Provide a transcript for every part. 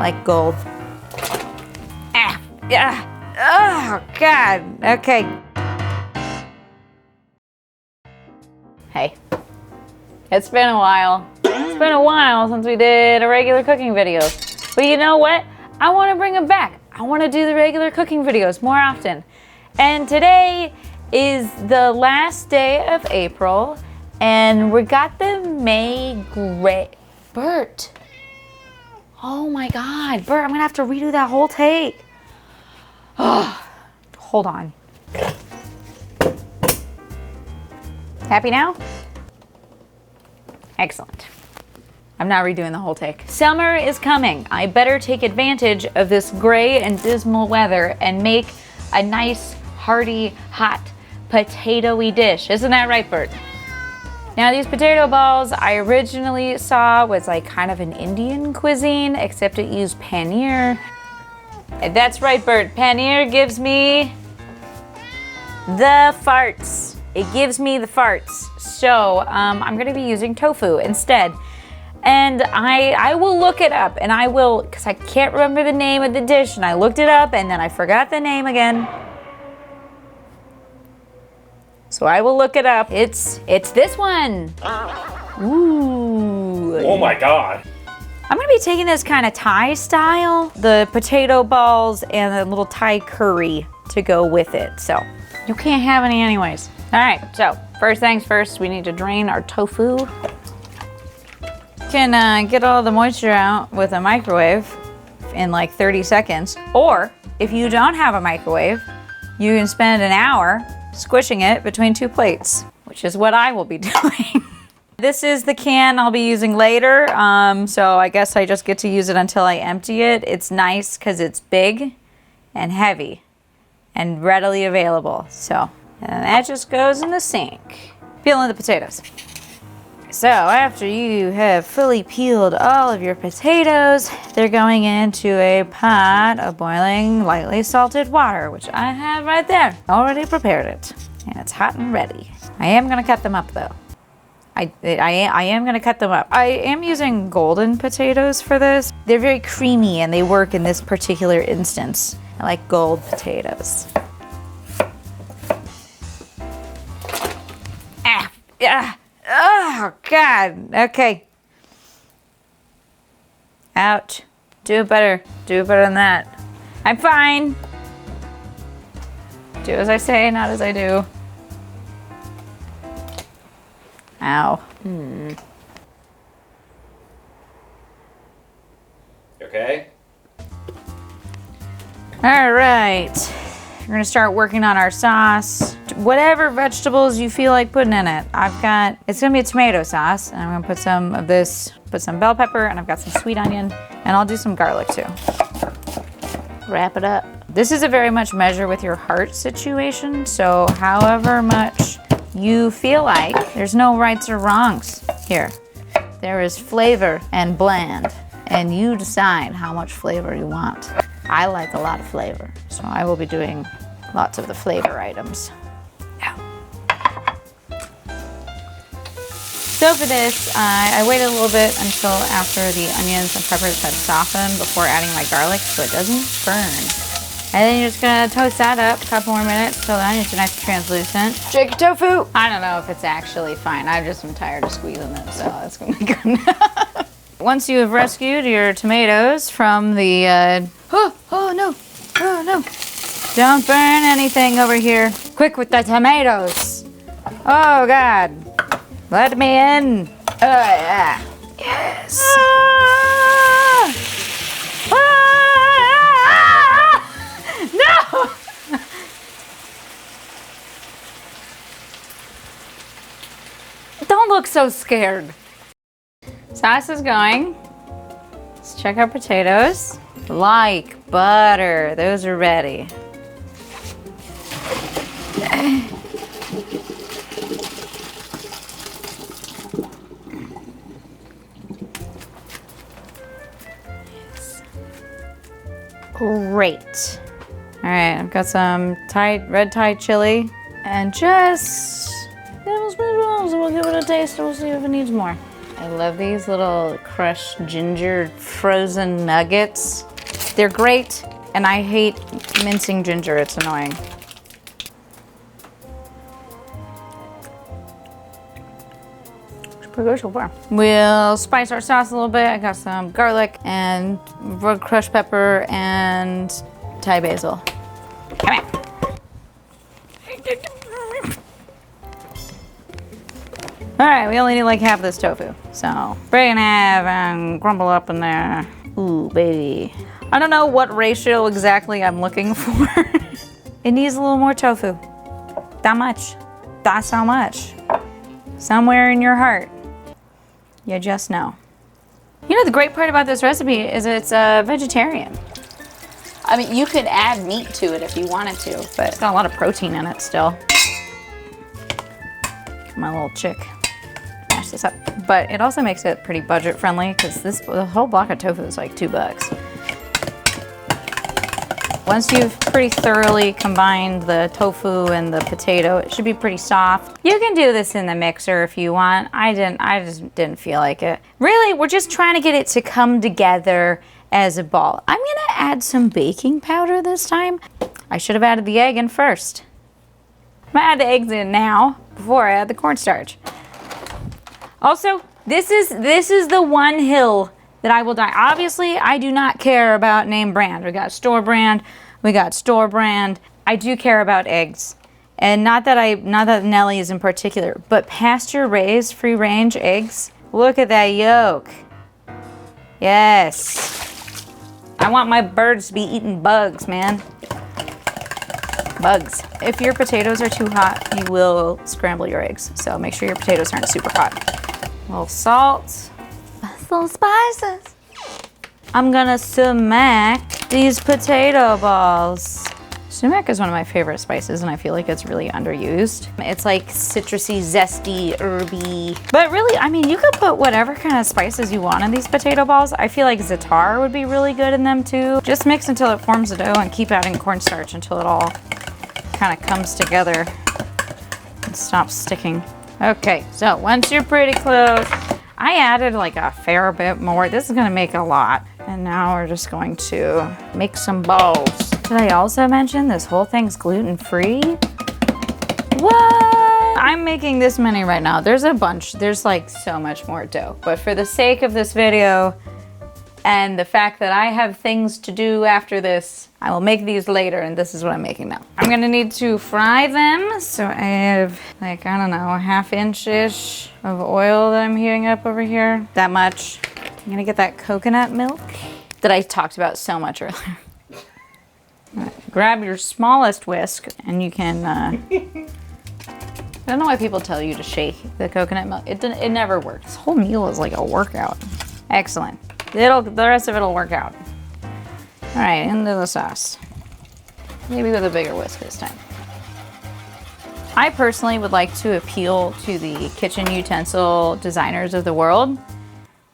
like gold. Ah, yeah. Oh, God. Okay. Hey, it's been a while. It's been a while since we did a regular cooking video. But you know what? I want to bring them back. I want to do the regular cooking videos more often. And today is the last day of April, and we got the May Gray. Bert. Oh my God, Bert, I'm gonna have to redo that whole take. Oh, hold on. Happy now? Excellent. I'm not redoing the whole take. Summer is coming. I better take advantage of this gray and dismal weather and make a nice, hearty, hot, potatoey dish. Isn't that right, Bert? Now, these potato balls I originally saw was like kind of an Indian cuisine, except it used paneer. And that's right, Bert. Paneer gives me the farts. It gives me the farts. So I'm gonna be using tofu instead. And I will look it up, and I will, because I can't remember the name of the dish, and I looked it up and then I forgot the name again. So I will look it up. It's this one. Ooh. Oh my God. I'm gonna be taking this kind of Thai style, the potato balls and a little Thai curry to go with it. So you can't have any anyways. All right, so first things first, we need to drain our tofu. Can get all the moisture out with a microwave in like 30 seconds. Or if you don't have a microwave, you can spend an hour squishing it between two plates, which is what I will be doing. This is the can I'll be using later, so I guess I just get to use it until I empty it. It's nice because it's big and heavy and readily available. So, and that just goes in the sink. Peeling the potatoes. So after you have fully peeled all of your potatoes, they're going into a pot of boiling, lightly salted water, which I have right there. Already prepared it, and it's hot and ready. I am gonna cut them up though. I am gonna cut them up. I am using golden potatoes for this. They're very creamy and they work in this particular instance. I like gold potatoes. Ah, yeah. Oh, God. Okay. Ouch. Do better. Do better than that. I'm fine. Do as I say, not as I do. Ow. Okay. All right. We're gonna start working on our sauce. Whatever vegetables you feel like putting in it. It's gonna be a tomato sauce, and I'm gonna put some of this, put some bell pepper, and I've got some sweet onion, and I'll do some garlic too. Wrap it up. This is a very much measure with your heart situation, so however much you feel like, there's no rights or wrongs here. There is flavor and bland, and you decide how much flavor you want. I like a lot of flavor, so I will be doing lots of the flavor items. Yeah. So for this, I waited a little bit until after the onions and peppers had softened before adding my garlic so it doesn't burn. And then you're just gonna toast that up a couple more minutes till the onions are nice and translucent. Shake your tofu. I don't know if it's actually fine. I just am tired of squeezing it, so it's gonna be good. Once you have rescued your tomatoes from the, oh no, don't burn anything over here. Quick with the tomatoes. Oh God, let me in. Oh yeah, yes. No! Don't look so scared. Sauce is going. Let's check our potatoes. Like butter. Those are ready. Great. All right, I've got some red Thai chili and just we'll give it a taste and we'll see if it needs more. I love these little crushed ginger frozen nuggets. They're great, and I hate mincing ginger. It's annoying. It's pretty good so far. We'll spice our sauce a little bit. I got some garlic and crushed pepper and Thai basil. Come here. All right, we only need like half this tofu. So break in half and crumble up in there. Ooh, baby. I don't know what ratio exactly I'm looking for. It needs a little more tofu. That much. That's how much. Somewhere in your heart. You just know. You know, the great part about this recipe is it's vegetarian. I mean, you could add meat to it if you wanted to, but it's got a lot of protein in it still. My little chick. Mash this up. But it also makes it pretty budget friendly because the whole block of tofu is like $2. Once you've pretty thoroughly combined the tofu and the potato, it should be pretty soft. You can do this in the mixer if you want. I just didn't feel like it. Really, we're just trying to get it to come together as a ball. I'm gonna add some baking powder this time. I should have added the egg in first. I'm gonna add the eggs in now before I add the cornstarch. Also, this is the one hill that I will die. Obviously, I do not care about name brand. We got store brand, we got store brand. I do care about eggs. And not that Nellie's in particular, but pasture raised free range eggs. Look at that yolk. Yes. I want my birds to be eating bugs, man. Bugs. If your potatoes are too hot, you will scramble your eggs. So make sure your potatoes aren't super hot. A little salt. Some spices. I'm gonna sumac these potato balls. Sumac is one of my favorite spices and I feel like it's really underused. It's like citrusy, zesty, herby. But really, I mean, you could put whatever kind of spices you want in these potato balls. I feel like za'atar would be really good in them too. Just mix until it forms a dough and keep adding cornstarch until it all kind of comes together and stops sticking. Okay, so once you're pretty close, I added like a fair bit more. This is gonna make a lot. And now we're just going to make some balls. Did I also mention this whole thing's gluten-free? What? I'm making this many right now. There's a bunch. There's like so much more dough. But for the sake of this video and the fact that I have things to do after this, I will make these later and this is what I'm making now. I'm gonna need to fry them. So I have like, I don't know, a half-inch-ish of oil that I'm heating up over here. That much. I'm gonna get that coconut milk that I talked about so much earlier. Right, grab your smallest whisk and you can, I don't know why people tell you to shake the coconut milk. It never works. This whole meal is like a workout. Excellent. The rest of it'll work out. All right, into the sauce. Maybe with a bigger whisk this time. I personally would like to appeal to the kitchen utensil designers of the world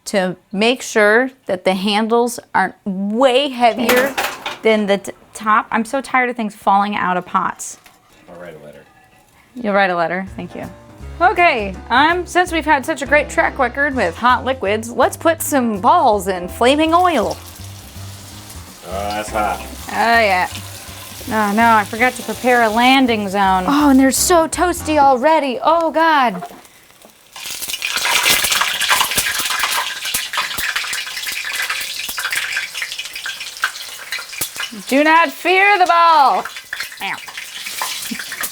to make sure that the handles aren't way heavier than the top. I'm so tired of things falling out of pots. I'll write a letter. You'll write a letter, thank you. Okay, since we've had such a great track record with hot liquids, let's put some balls in flaming oil. Oh, that's hot. Oh yeah. Oh no, I forgot to prepare a landing zone. Oh, and they're so toasty already. Oh God. Do not fear the ball. Ow.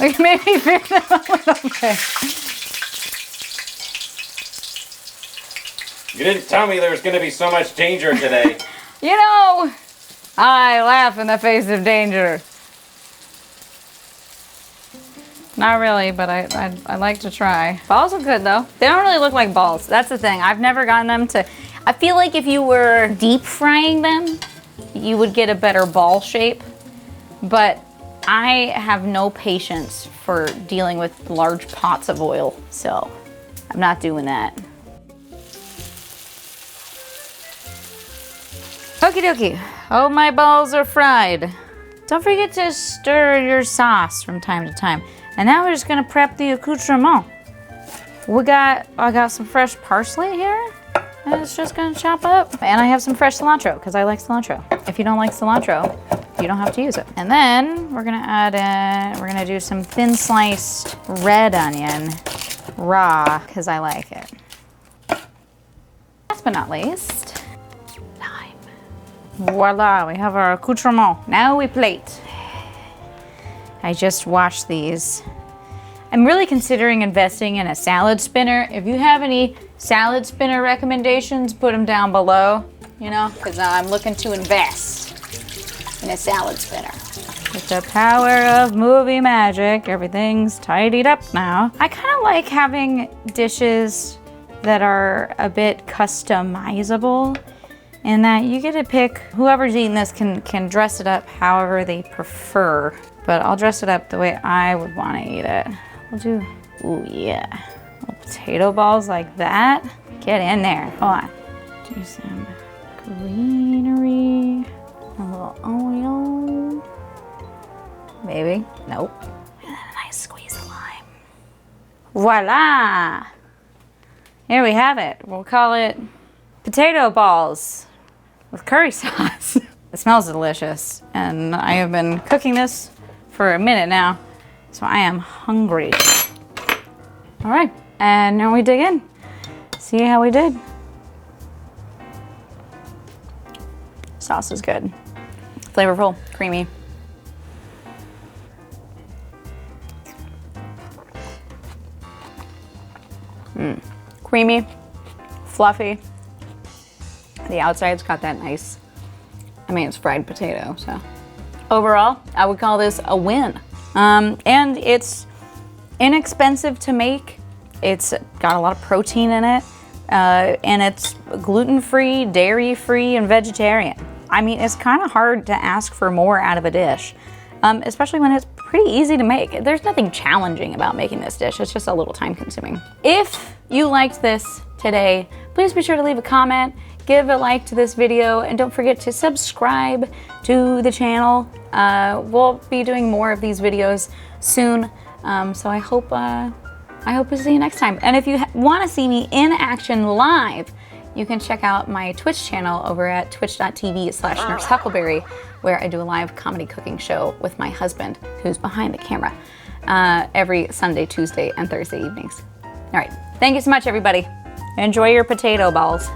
Like maybe fear them a little bit. You didn't tell me there was going to be so much danger today. You know, I laugh in the face of danger. Not really, but I like to try. Balls are good though. They don't really look like balls. That's the thing. I've never gotten them to, I feel like if you were deep frying them, you would get a better ball shape. But I have no patience for dealing with large pots of oil, so I'm not doing that. Okie dokie. Oh, my balls are fried. Don't forget to stir your sauce from time to time. And now we're just gonna prep the accoutrement. I got some fresh parsley here. And it's just gonna chop up. And I have some fresh cilantro, because I like cilantro. If you don't like cilantro, you don't have to use it. And then we're gonna add in, we're gonna do some thin sliced red onion, raw, because I like it. Last but not least, lime. Voila, we have our accoutrement. Now we plate. I just washed these. I'm really considering investing in a salad spinner. If you have any salad spinner recommendations, put them down below, you know, because I'm looking to invest in a salad spinner. With the power of movie magic, everything's tidied up now. I kind of like having dishes that are a bit customizable in that you get to pick, whoever's eating this can dress it up however they prefer, but I'll dress it up the way I would want to eat it. We'll do, ooh yeah, little potato balls like that. Get in there, hold on. Do some greenery, a little oil, maybe, nope. And then a nice squeeze of lime. Voila! Here we have it. We'll call it potato balls with curry sauce. It smells delicious, and I have been cooking this for a minute now. So I am hungry. All right, and now we dig in. See how we did. Sauce is good. Flavorful, creamy. Creamy, fluffy. The outside's got that nice, I mean, it's fried potato, so. Overall, I would call this a win. And it's inexpensive to make. It's got a lot of protein in it, and it's gluten-free, dairy-free, and vegetarian. I mean, it's kind of hard to ask for more out of a dish, especially when it's pretty easy to make. There's nothing challenging about making this dish. It's just a little time-consuming. If you liked this today, please be sure to leave a comment, give a like to this video, and don't forget to subscribe to the channel. We'll be doing more of these videos soon, so I hope to see you next time. And if you want to see me in action live, you can check out my Twitch channel over at twitch.tv/nursehuckleberry, where I do a live comedy cooking show with my husband, who's behind the camera, every Sunday, Tuesday, and Thursday evenings. All right, thank you so much, everybody. Enjoy your potato balls.